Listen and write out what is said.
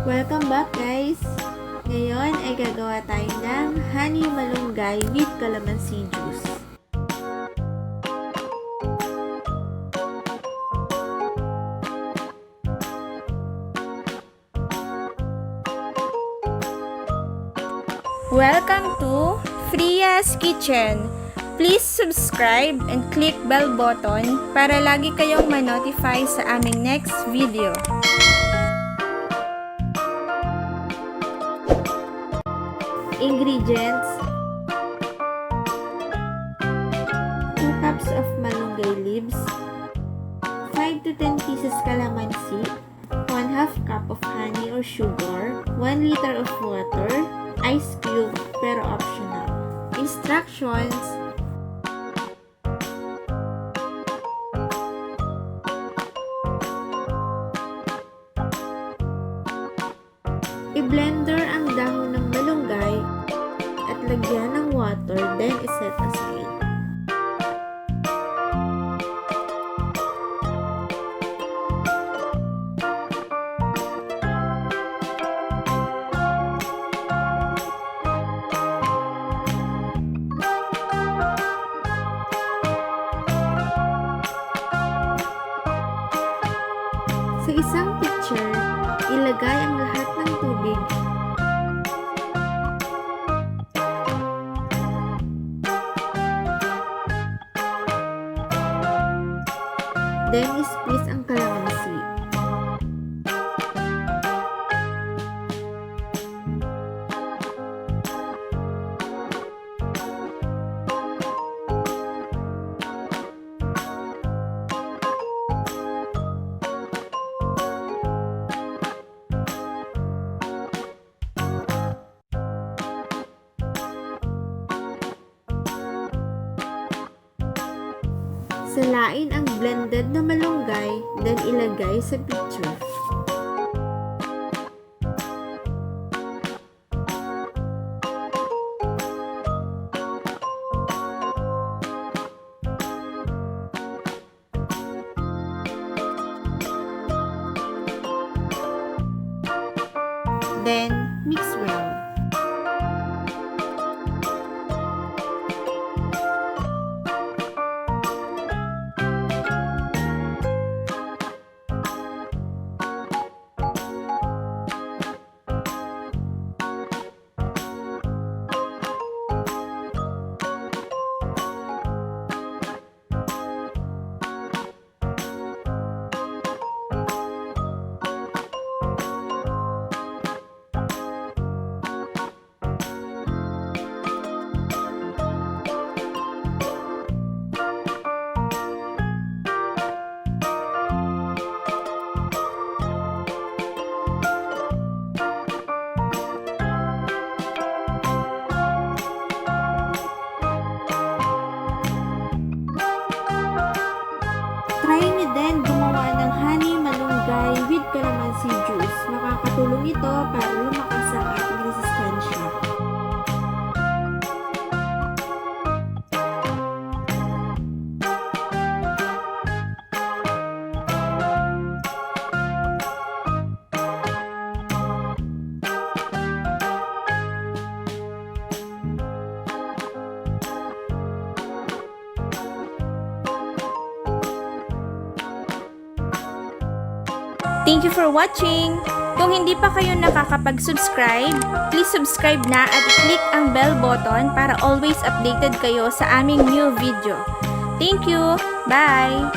Welcome back guys! Ngayon ay gagawa tayo ng honey malunggay with calamansi juice. Welcome to Fria's Kitchen. Please subscribe and click bell button para lagi kayong ma-notify sa aming next video. Ingredients: 2 cups of malunggay leaves, 5 to 10 pieces calamansi, 1/2 cup of honey or sugar, 1 liter of water, ice cube pero optional. Instructions: i-blender ang dahon ng malunggay at lagyan ng water, then iset aside. Sa isang pitcher, ilagay ang lahat ng tubig. Then, squeeze ang calamansi. Salain ang blended na malunggay, then ilagay sa pitcher. Then, mix well. Try nyo din gumawa ng honey malunggay with calamansi juice. Makakatulong ito para lumakas ang ating resistensya. Thank you for watching! Kung hindi pa kayo nakakapag-subscribe, please subscribe na at i-click ang bell button para always updated kayo sa aming new video. Thank you! Bye!